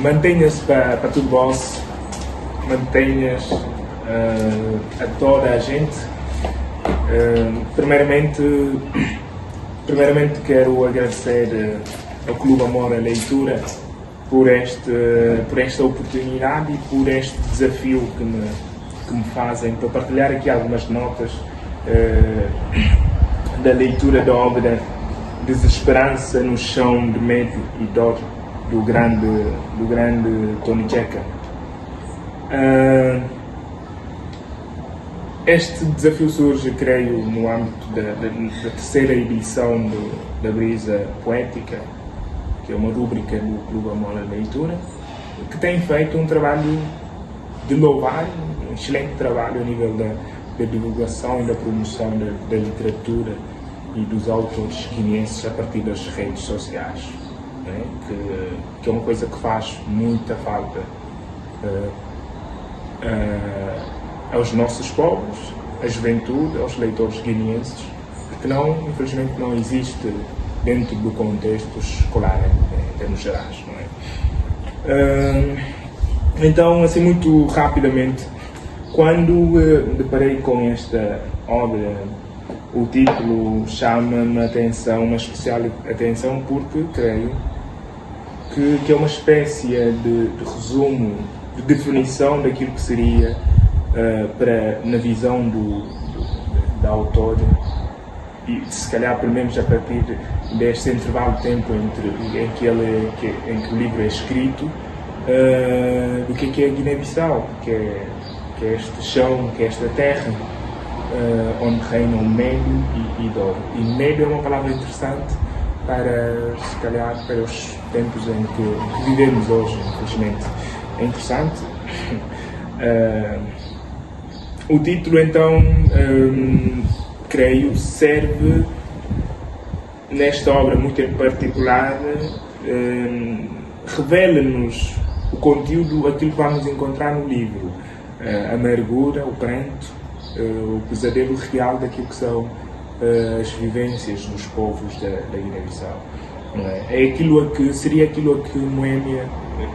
mantenha-se para tudo vosso, mantenha-se a toda a gente. Primeiramente quero agradecer ao Clube Amor à Leitura por esta oportunidade e por este desafio que me fazem para partilhar aqui algumas notas da leitura da obra Desesperança no Chão de Medo e Dor do grande Tony Checa. Este desafio surge, creio, no âmbito da terceira edição da Brisa Poética, que é uma rúbrica do Clube Amor à Leitura, que tem feito um trabalho de louvar, um excelente trabalho a nível da divulgação e da promoção da literatura e dos autores guineenses a partir das redes sociais, né? que é uma coisa que faz muita falta aos nossos povos, à juventude, aos leitores guineenses, que infelizmente não existe dentro do contexto escolar em termos gerais, não é? Então, assim, muito rapidamente, quando deparei com esta obra, o título chama-me a atenção, uma especial atenção, porque creio que é uma espécie de resumo, de definição daquilo que seria, na visão da autora, e se calhar pelo menos a partir deste intervalo de tempo em que o livro é escrito, do que é Guiné-Bissau, que é este chão, que é esta terra onde reina o medo e dor. E medo é uma palavra interessante se calhar para os tempos em que vivemos hoje, infelizmente. É interessante. O título, então, creio, serve nesta obra muito em particular, revela-nos o conteúdo, aquilo que vamos encontrar no livro, a amargura, o pranto, o pesadelo real daquilo que são as vivências dos povos da Guiné-Bissau. Seria aquilo a que Moémia,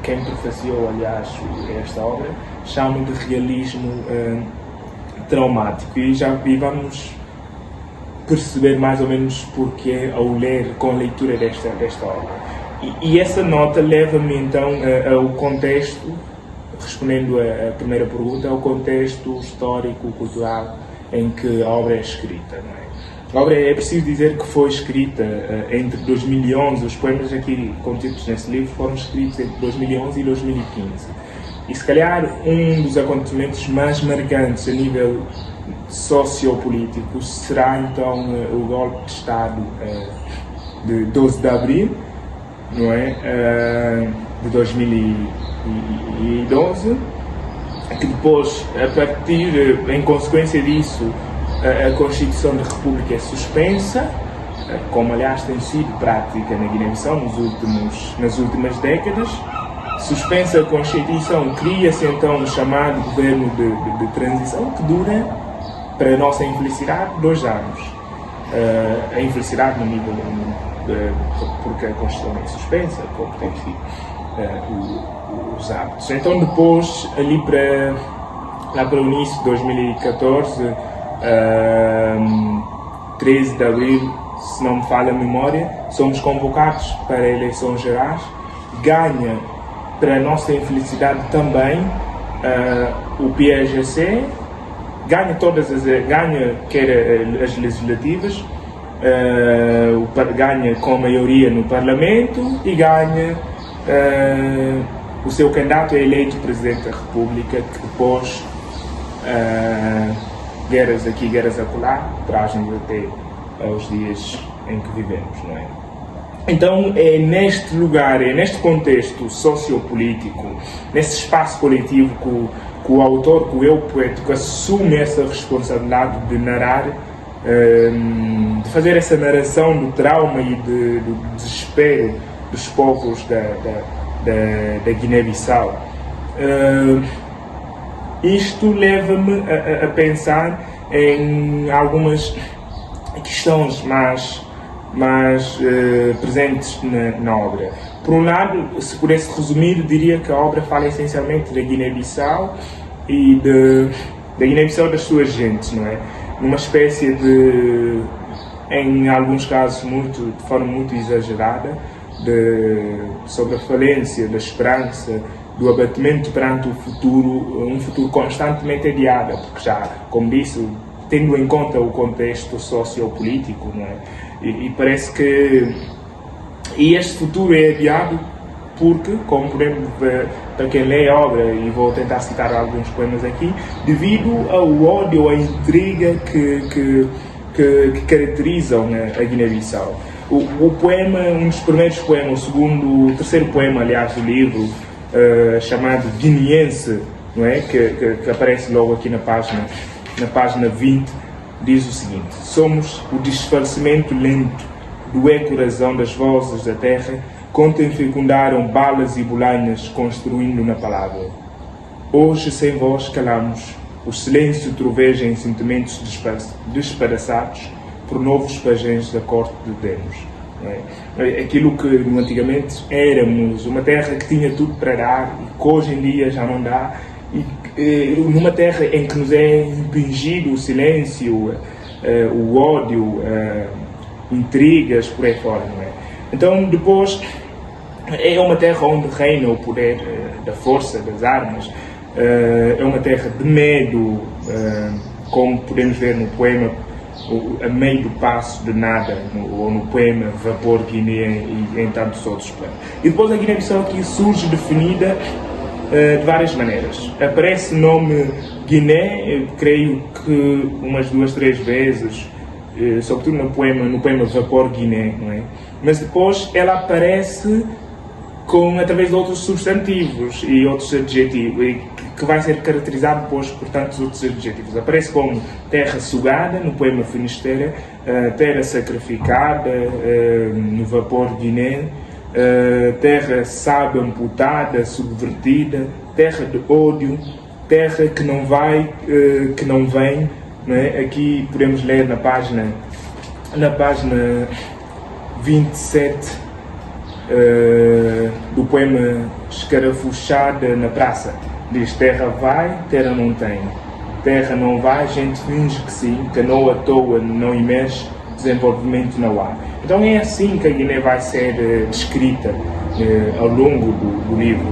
quem prefaciou, aliás, esta obra, chama de realismo traumático, e vamos perceber mais ou menos porque ao ler, com a leitura desta obra. E essa nota leva-me então ao contexto, respondendo à primeira pergunta, ao contexto histórico, cultural em que a obra é escrita, não é? A obra, é preciso dizer que foi escrita entre 2011, os poemas aqui contidos nesse livro foram escritos entre 2011 e 2015. E se calhar um dos acontecimentos mais marcantes a nível sociopolítico será então o golpe de Estado de 12 de abril, não é? De 2012, que depois, em consequência disso, a Constituição da República é suspensa, como aliás tem sido prática na Guiné-Bissau nas últimas décadas. Suspensa a Constituição, cria-se então um chamado governo de transição que dura, para a nossa infelicidade, 2 anos. A infelicidade no nível porque a Constituição é suspensa, como tem sido os hábitos. Então depois, ali lá para o início de 2014, 13 de abril, se não me falha a memória, somos convocados para eleições gerais. Ganha, para a nossa infelicidade também, o PAGC, ganha quer as legislativas, ganha com maioria no Parlamento e ganha o seu candidato é eleito Presidente da República, que depois guerras aqui, guerras acolá, trazem-nos até aos dias em que vivemos, não é? Então é neste lugar, é neste contexto sociopolítico, nesse espaço coletivo que o autor, que o eu poético assume essa responsabilidade de narrar, de fazer essa narração do trauma e do desespero dos povos da Guiné-Bissau. Isto leva-me a pensar em algumas questões mais presentes na obra. Por um lado, se pudesse resumir, diria que a obra fala essencialmente da Guiné-Bissau e da Guiné-Bissau das suas gentes, não é? Numa espécie de, em alguns casos de forma muito exagerada, sobre a falência da esperança, do abatimento perante o futuro, um futuro constantemente adiado, porque já, como disse, tendo em conta o contexto sociopolítico, não é? E parece que este futuro é adiado porque, como podemos ver, para quem lê a obra, e vou tentar citar alguns poemas aqui, devido ao ódio, à intriga que caracterizam a Guiné-Bissau. O poema, um dos primeiros poemas, o terceiro poema, aliás, do livro, chamado Guineense, não é? Que aparece logo aqui na página 20, diz o seguinte: somos o desfalecimento lento do eco-razão das vozes da terra, contem fecundaram balas e bolanhas construindo na palavra. Hoje sem voz calamos, o silêncio troveja em sentimentos despedaçados por novos pajéns da corte de Demos. É? Aquilo que antigamente éramos, uma terra que tinha tudo para dar e que hoje em dia já não dá, e numa terra em que nos é impingido o silêncio, o ódio, intrigas por aí fora, não é? Então depois é uma terra onde reina o poder da força, das armas, é uma terra de medo, como podemos ver no poema A Meio do Passo de Nada, ou no poema Vapor Guiné e em tantos outros poemas. E depois a Guiné-Bissau aqui surge definida de várias maneiras. Aparece o nome Guiné, creio que umas 2, 3 vezes, sobretudo no poema Vapor Guiné, não é? Mas depois ela aparece através de outros substantivos e outros adjetivos, que vai ser caracterizado depois por tantos outros adjetivos. Aparece como terra sugada, no poema Finisterra, terra sacrificada, no Vapor Guiné, terra sábia amputada, subvertida, terra de ódio, terra que não vai, que não vem. Não é? Aqui podemos ler na página 27 do poema Escarafuchada na Praça. Diz: terra vai, terra não tem. Terra não vai, gente finge que sim, canoa à toa não emerge, desenvolvimento não há. Então é assim que a Guiné vai ser descrita ao longo do livro.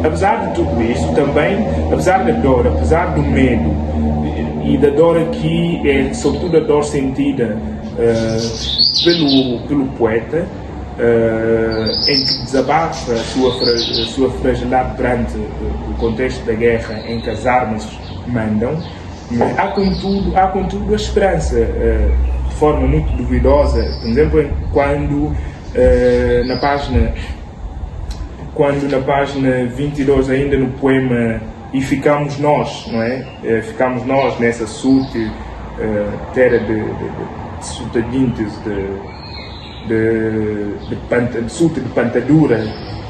Apesar de tudo isso, também, apesar da dor, apesar do medo, e da dor aqui é sobretudo a dor sentida pelo poeta, em que desabafa a sua fragilidade perante o contexto da guerra em que as armas mandam, há contudo a esperança, de forma muito duvidosa. Por exemplo, quando na página 22, ainda no poema E Ficamos Nós, não é? Ficamos nós nessa sute, terra de sutadintes, de sute de pantadura,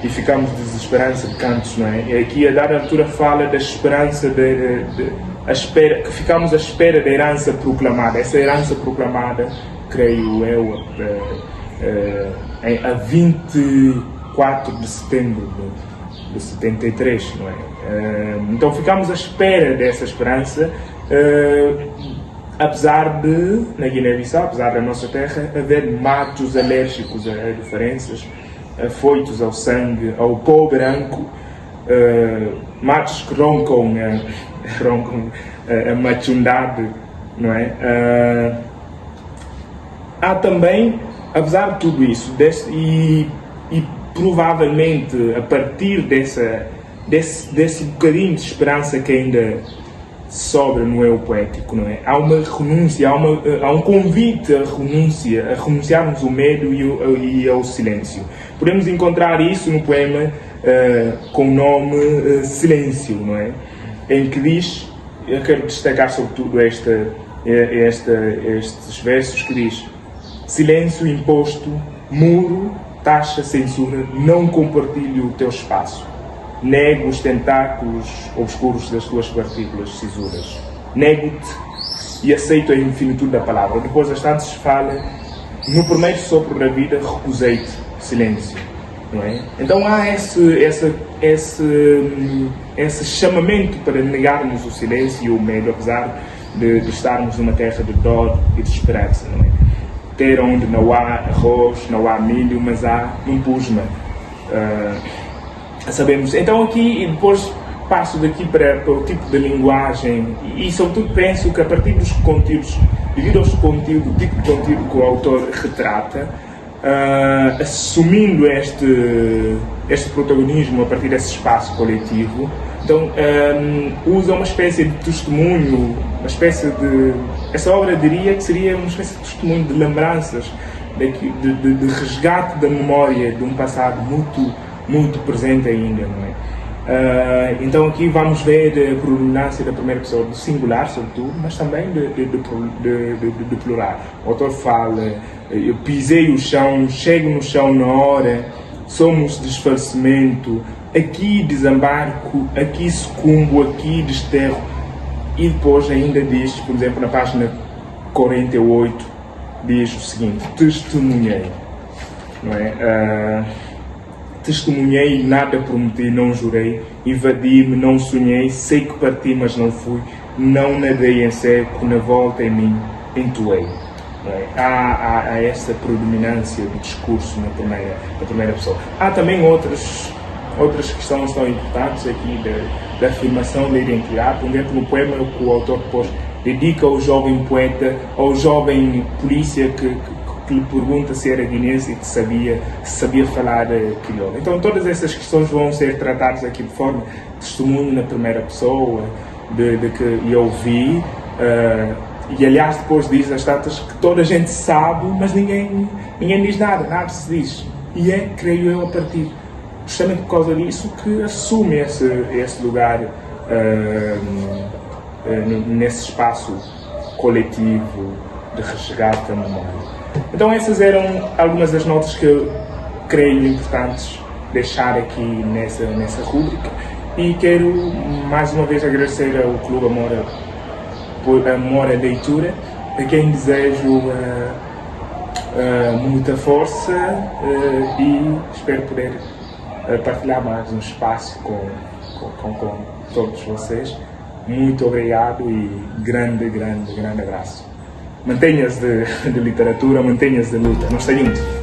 e ficamos de desesperança de cantos, não é? E aqui a dada altura fala da esperança, a espera, que ficamos à espera da herança proclamada. Essa herança proclamada, creio eu, a 24 de setembro de 73, não é? Então ficamos à espera dessa esperança, apesar de, na Guiné-Bissau, apesar da nossa terra, haver matos alérgicos a referências, afoitos ao sangue, ao pó branco, matos que roncam a machundade, não é? Há também, apesar de tudo isso, e provavelmente a partir desse bocadinho de esperança que ainda sobra no eu poético, não é? Há uma renúncia, há um convite à renúncia, a renunciarmos ao medo e ao silêncio. Podemos encontrar isso no poema com o nome Silêncio, não é? Em que diz, eu quero destacar sobretudo estes versos que diz: silêncio imposto, muro, taxa, censura, não compartilho o teu espaço. Nego os tentáculos obscuros das tuas partículas cisuras. Nego-te e aceito a infinitude da palavra. Depois as tantas fala no primeiro sopro da vida recusei-te, silêncio. Não é? Então há esse chamamento para negarmos o silêncio e o medo, apesar de estarmos numa terra de dor e de esperança. Não é? Ter onde não há arroz, não há milho, mas há um pusma. Sabemos. Então aqui, e depois passo daqui para o tipo de linguagem e sobretudo penso que a partir dos conteúdos, devido ao conteúdo, o tipo de conteúdo que o autor retrata, assumindo este protagonismo a partir desse espaço coletivo, então usa uma espécie de testemunho, essa obra diria que seria uma espécie de testemunho de lembranças, de resgate da memória de um passado muito presente ainda, não é? Então aqui vamos ver a predominância da primeira pessoa do singular, sobretudo, mas também de plural. O autor fala: eu pisei o chão, chego no chão na hora, somos desfalecimento, aqui desembarco, aqui sucumbo, aqui desterro. E depois ainda diz, por exemplo, na página 48, diz o seguinte: testemunhei, não é? Testemunhei, nada prometi, não jurei, invadi-me, não sonhei, sei que parti, mas não fui, não nadei em seco, na volta em mim, entoei. Há essa predominância do discurso na primeira pessoa. Há também outras questões tão importantes aqui da afirmação da identidade. Por exemplo, no poema que o autor depois dedica ao jovem poeta, ao jovem polícia que lhe pergunta se era guinense e que sabia falar crioulo. Então todas essas questões vão ser tratadas aqui de forma de testemunho na primeira pessoa, de que eu vi, e aliás depois diz as datas que toda a gente sabe, mas ninguém diz nada se diz. E é, creio eu, a partir justamente por causa disso que assume esse lugar nesse espaço coletivo de resgate da memória. Então essas eram algumas das notas que eu creio importantes deixar aqui nessa rúbrica, e quero mais uma vez agradecer ao Clube Amora por Amora Leitura, a quem desejo muita força e espero poder partilhar mais um espaço com todos vocês. Muito obrigado e grande abraço. Mantenhas de literatura, mantenhas de luta, nós estamos juntos.